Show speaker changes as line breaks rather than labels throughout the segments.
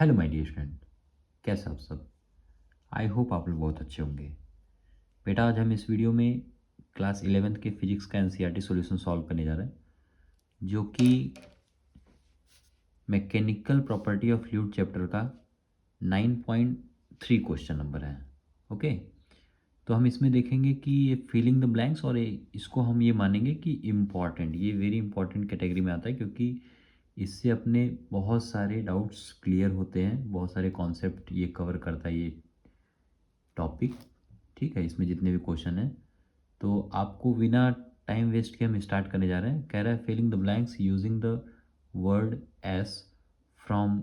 Hello my dear friend, कैसे आप सब। आई होप आप लोग बहुत अच्छे होंगे। बेटा आज हम इस वीडियो में क्लास 11th के फिजिक्स का एनसीईआरटी सॉल्यूशन सॉल्व करने जा रहे हैं, जो कि mechanical property of fluid chapter का 9.3 क्वेश्चन नंबर है। ओके, तो हम इसमें देखेंगे कि ये फिलिंग द ब्लैंक्स, और इसको हम ये मानेंगे कि इम्पॉर्टेंट, ये वेरी इंपॉर्टेंट कैटेगरी में आता है, क्योंकि इससे अपने बहुत सारे डाउट्स क्लियर होते हैं, बहुत सारे कॉन्सेप्ट ये कवर करता है ये टॉपिक। ठीक है, इसमें जितने भी क्वेश्चन हैं, तो आपको बिना टाइम वेस्ट के हम स्टार्ट करने जा रहे हैं। कह रहा है filling the blanks using the words from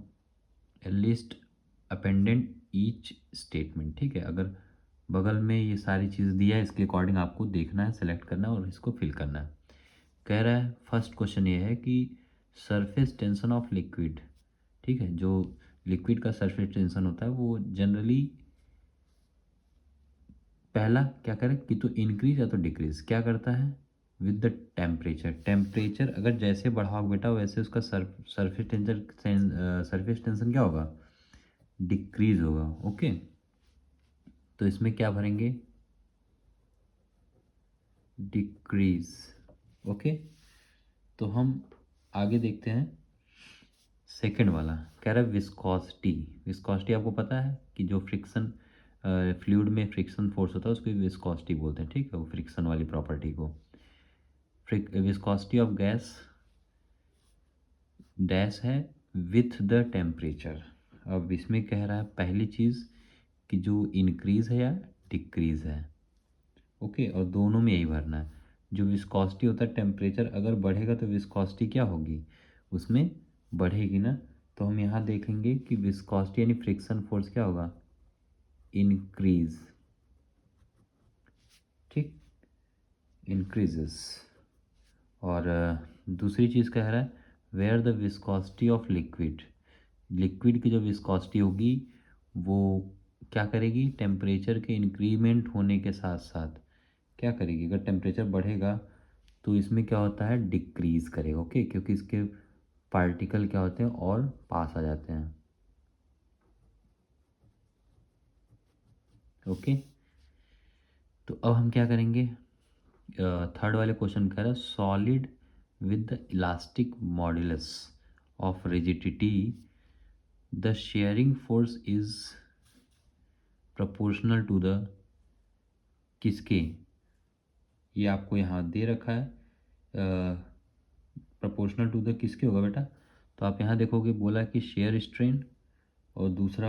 a list appendant each statement. ठीक है, अगर बगल में ये सारी चीज़ दिया है, इसके अकॉर्डिंग आपको देखना है, सेलेक्ट करना है और इसको फिल करना है। कह रहा है फर्स्ट क्वेश्चन ये है कि सरफेस टेंशन ऑफ लिक्विड। ठीक है, जो लिक्विड का सरफेस टेंशन होता है वो जनरली पहला क्या करे कि तो इंक्रीज या तो डिक्रीज क्या करता है विद द टेम्परेचर। टेम्परेचर अगर जैसे बढ़ाओ बेटा, वैसे उसका सरफेस टेंशन क्या होगा, डिक्रीज होगा। ओके, तो इसमें क्या भरेंगे, डिक्रीज। ओके, तो हम आगे देखते हैं। सेकंड वाला कह रहा है विस्कोसिटी। विस्कोसिटी आपको पता है कि जो फ्रिक्शन फ्लूइड में फ्रिक्शन फोर्स होता है उसको विस्कोसिटी बोलते हैं। ठीक है, वो फ्रिक्शन वाली प्रॉपर्टी को। विस्कोसिटी ऑफ गैस डैश है विथ द टेम्परेचर। अब इसमें कह रहा है पहली चीज़ कि जो इंक्रीज है या डिक्रीज है। ओके, और दोनों में यही भरना है। जो विस्कोसिटी होता है, टेम्परेचर अगर बढ़ेगा तो विस्कोसिटी क्या होगी, उसमें बढ़ेगी ना। तो हम यहाँ देखेंगे कि विस्कोसिटी यानी फ्रिक्शन फोर्स क्या होगा, इंक्रीज। ठीक, इंक्रीजेस। और दूसरी चीज़ कह रहा है where the viscosity of liquid. Liquid की जो विस्कोसिटी होगी वो क्या करेगी, टेम्परेचर के इंक्रीमेंट होने के साथ साथ क्या करेगी, अगर टेम्परेचर बढ़ेगा तो इसमें क्या होता है, डिक्रीज करेगा। ओके, क्योंकि इसके पार्टिकल क्या होते हैं और पास आ जाते हैं। ओके, तो अब हम क्या करेंगे, थर्ड वाले क्वेश्चन कह रहा है solid with the elastic modulus of rigidity the shearing force is proportional to the किसके, ये आपको यहाँ दे रखा है। प्रोपोर्शनल टू द किसके होगा बेटा, तो आप यहाँ देखोगे बोला कि शेयर स्ट्रेन, और दूसरा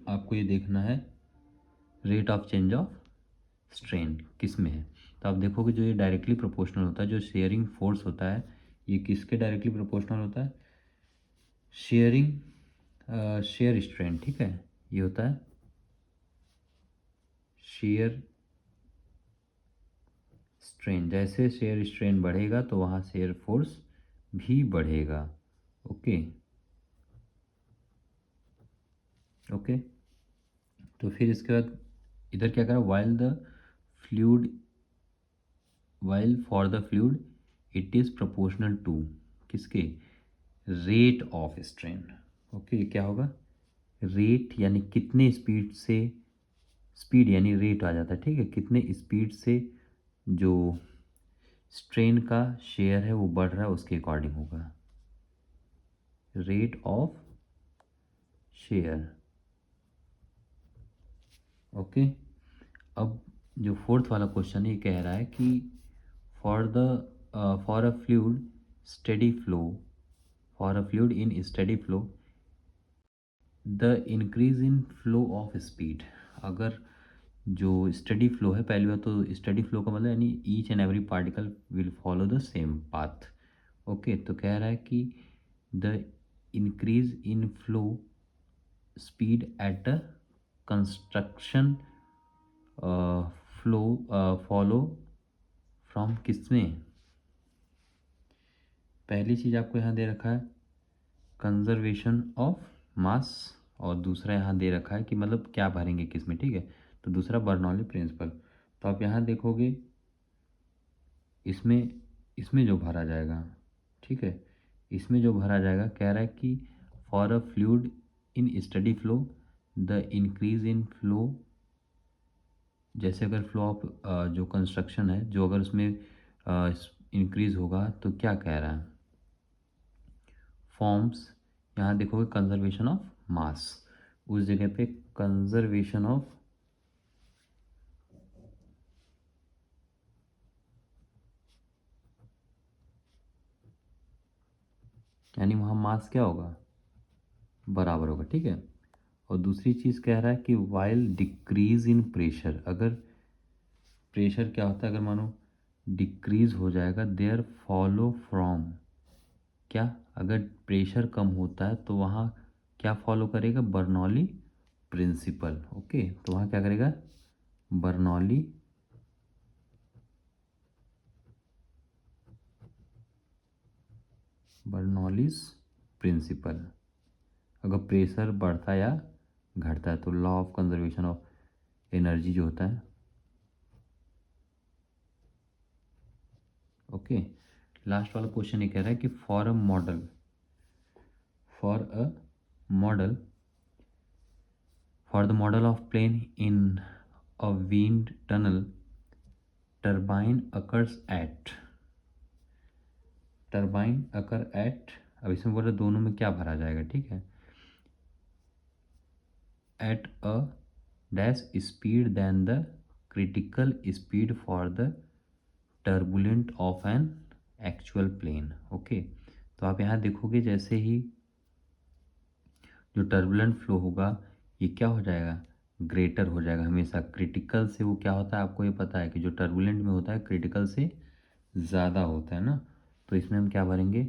आपको ये देखना है rate of change of strain किस में है। तो आप देखोगे जो ये डायरेक्टली प्रोपोर्शनल होता है, जो शेयरिंग फोर्स होता है ये किसके डायरेक्टली प्रोपोर्शनल होता है, शेयरिंग शेयर स्ट्रेन। ठीक है, ये होता है शेयर स्ट्रेन। जैसे शेयर स्ट्रेन बढ़ेगा तो वहाँ शेयर फोर्स भी बढ़ेगा। ओके, ओके, तो फिर इसके बाद इधर क्या करा, fluid while for the fluid it is proportional to किसके, रेट ऑफ स्ट्रेन। ओके, क्या होगा, रेट यानी कितने स्पीड से, स्पीड यानी रेट आ जाता है। ठीक है, कितने स्पीड से जो स्ट्रेन का शेयर है वो बढ़ रहा है उसके अकॉर्डिंग होगा, रेट ऑफ शेयर। ओके, अब जो फोर्थ वाला क्वेश्चन है ये कह रहा है कि for the for a fluid steady flow, for a fluid in steady flow the increase in flow of speed. अगर जो स्टडी फ्लो है, पहली बात तो स्टडी फ्लो का मतलब यानी each and every particle will follow the same path. Okay, तो कह रहा है कि the increase in flow speed at the construction flow follow from किसमें, पहली चीज़ आपको यहाँ दे रखा है कंजर्वेशन ऑफ मास, और दूसरा यहाँ दे रखा है कि मतलब क्या भरेंगे किस में। ठीक है, तो दूसरा बर्नौली प्रिंसिपल। तो आप यहाँ देखोगे इसमें इसमें जो भरा जाएगा, ठीक है, इसमें जो भरा जाएगा कह रहा है कि for a fluid in steady flow the increase in flow, जैसे अगर फ्लो ऑफ जो कंस्ट्रक्शन है जो अगर उसमें इंक्रीज होगा तो क्या कह रहा है, फॉर्म्स, यहाँ देखोगे कंजर्वेशन ऑफ मास, उस जगह पे कंजर्वेशन ऑफ यानी वहाँ मास क्या होगा, बराबर होगा, ठीक है। और दूसरी चीज़ कह रहा है कि वाइल डिक्रीज इन प्रेशर, अगर प्रेशर क्या होता है, अगर मानो डिक्रीज हो जाएगा, देयर फॉलो फ्रॉम, क्या अगर प्रेशर कम होता है तो वहाँ क्या फॉलो करेगा, बर्नौली प्रिंसिपल। ओके, तो वहाँ क्या करेगा, बर्नौली बर्नौलीज प्रिंसिपल, अगर प्रेशर बढ़ता या घटता है तो law of conservation of energy जो होता है। ओके, लास्ट वाला क्वेश्चन ये कह रहा है कि for a model for the model of plane in a wind tunnel, turbine occur at, अब इसमें बोल रहे दोनों में क्या भरा जाएगा, ठीक है, at a dash speed than the critical speed for the turbulent of an actual plane। Okay, तो आप यहाँ देखोगे जैसे ही जो टर्बुलेंट फ्लो होगा ये क्या हो जाएगा, ग्रेटर हो जाएगा हमेशा, क्रिटिकल से वो क्या होता है आपको ये पता है कि जो टर्बुलेंट में होता है क्रिटिकल से ज़्यादा होता है ना, तो इसमें हम क्या भरेंगे,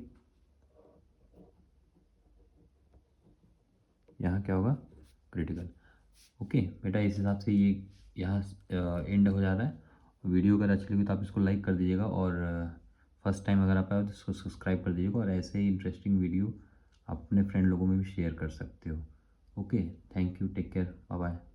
यहाँ क्या होगा, क्रिटिकल। ओके बेटा, इस हिसाब से ये यहाँ एंड हो जा रहा है। वीडियो अगर अच्छी लगी तो आप इसको लाइक कर दीजिएगा, और फर्स्ट टाइम अगर आप आए तो इसको सब्सक्राइब कर दीजिएगा, और ऐसे ही इंटरेस्टिंग वीडियो आप अपने फ्रेंड लोगों में भी शेयर कर सकते हो। Okay, thank you, take care, bye bye.